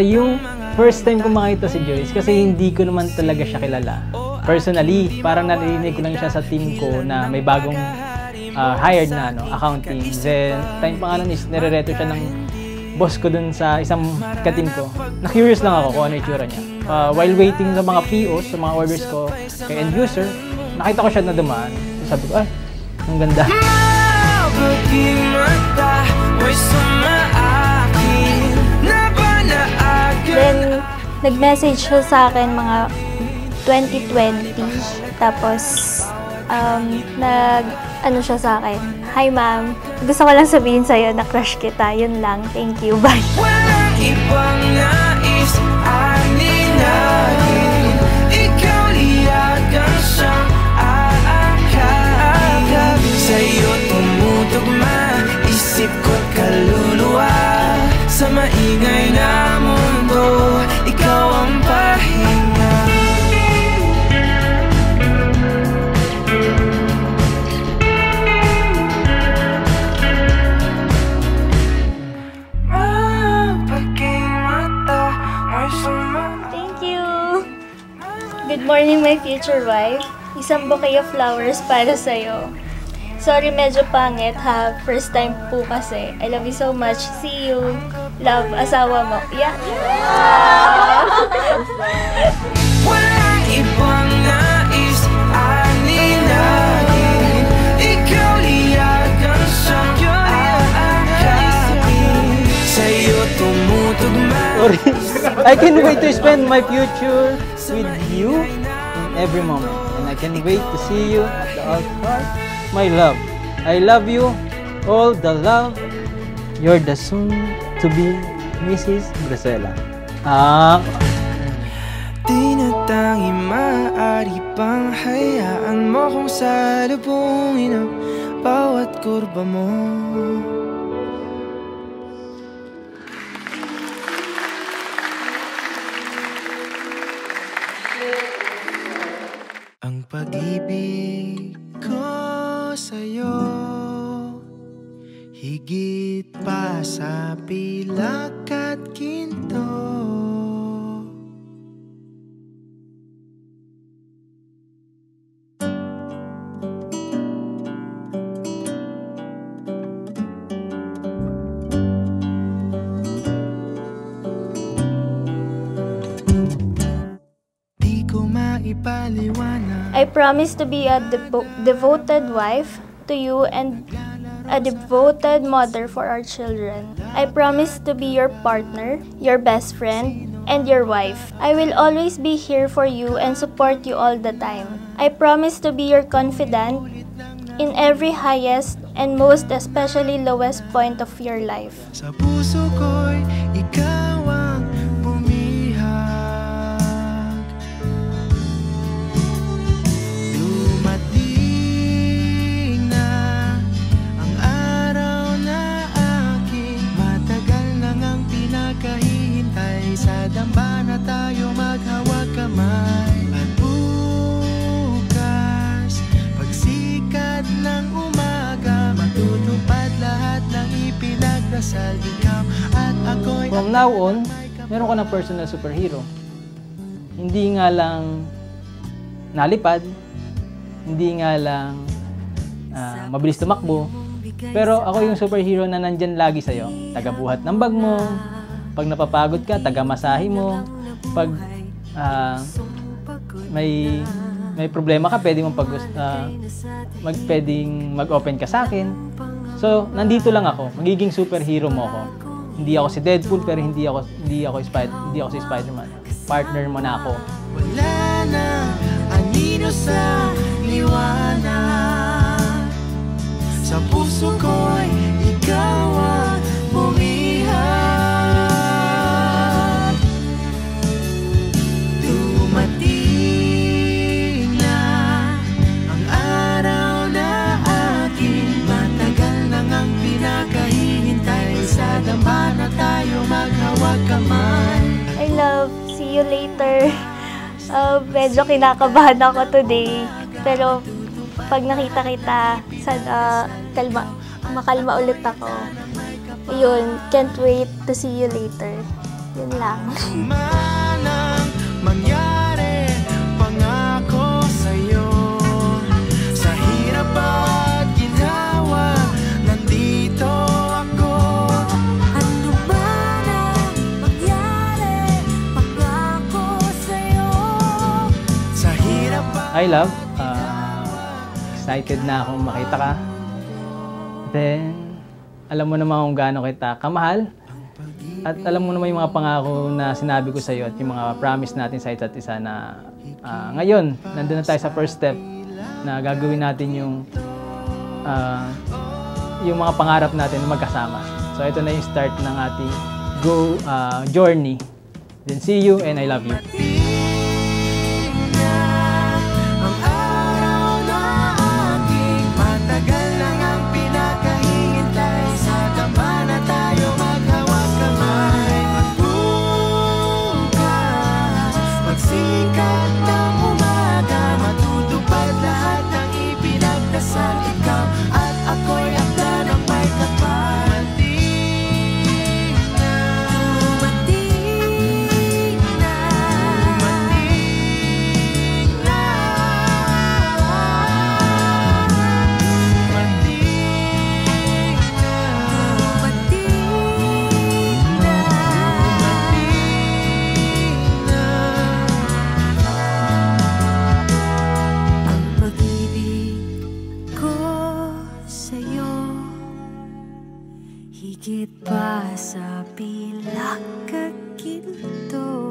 Yung first time ko makita si Joyce, kasi hindi ko naman talaga siya kilala. Personally, parang narinig ko lang siya sa team ko na may bagong hired na accounting. Then, time pa nga nun is nire-reto siya ng boss ko dun sa isang ka-team ko. Na-curious lang ako kung ano yung itsura niya. While waiting sa mga POs, sa mga orders ko kay end user, nakita ko siya na dumaan. So, sabi ko, ay, ang ganda. Then, nag-message siya sa akin mga 2020. Tapos, ano siya sa akin, "Hi ma'am, gusto ko lang sabihin sa'yo na crush kita, yun lang, thank you, bye." Walang ibang nais, aninagin, ikaw liyagan siyang aakit. Sa'yo tumutugma, isip ko't kaluluwa. Sa maingay na mundo, ikaw ang pahinga. Good morning, my future wife. Isang bouquet of flowers para sa'yo. Sorry, medyo pangit ha. First time po kasi. I love you so much. See you. Love, asawa mo. Yeah. Walang ibang nais, aninagin, ikaw liyagan siyang aakit. Sa'yo tumutugma. Sorry. I can't wait to spend my future with you in every moment. And I can't wait to see you at the altar. My love, I love you, all the love. You're the soon-to-be Mrs. Gracela. Di na tangi maaari pang hayaan mo kung salubungin ang bawat kurba mo. Ang pag-ibig ko sa'yo, higit pa sa pilak at ginto. Di ko maipaliwanag. I promise to be a devoted wife to you and a devoted mother for our children. I promise to be your partner, your best friend, and your wife. I will always be here for you and support you all the time. I promise to be your confidant in every highest and most especially lowest point of your life. Sa puso ko'y ikaw ang bumihag. Dumating na ang araw na aking matagal na ngang pinakahihintay. Sa dambana tayo maghawag kamay. At bukas, pagsikat ng umaga, matutupad lahat ng ipinagdasal. Ikaw at ako'y... From now on, meron ka ng personal superhero. Hindi nga lang nalipad, hindi nga lang mabilis tumakbo, pero ako yung superhero na nandyan lagi sa'yo. Tagabuhat ng bag mo, pag napapagod ka, tagamasahe mo, pag may problema ka, pwedeng mag-open ka sa akin. So, nandito lang ako. Magiging superhero mo ako. Hindi ako si Deadpool, pero hindi ako si Spider-Man. Partner mo na ako. Wala na anino sa liwanag. Sa puso ko'y ikaw ang bumihag. Dumating na ang araw na aking matagal na ngang pinakahihintay. Sa dambana tayo maghawag kamay. I love, see you later. Medyo kinakabahan ako today. Pero pag nakita kita, sana makalma ulit ako. Yun, can't wait to see you later. Yun lang. Manang mangyari, pangako sa'yo. Sa hirap at ginhawa, nandito ako. Ano man ang mangyari, pangako sa'yo. Sa hirap at Hi, love. Excited na akong makita ka. Then, alam mo naman kung gaano kita kamahal. At alam mo naman yung mga pangako na sinabi ko sa iyo at yung mga promise natin sa isa't isa na ngayon, nandun na tayo sa first step na gagawin natin yung mga pangarap natin na magkasama. So, ito na yung start ng ating journey. Then, see you and I love you. ang araw na aking matagal lang ang pinakahihintay. Sa dama na tayo maghawak kamay. Magbukas, pagsikat ng umaga, matutupad lahat ng ipinagdasal. Ikaw at ako'y akda ng may kapal. Dumating na. Dumating na. Ang pag-ibig ko sa'yo, higit pa sa pilak at ginto.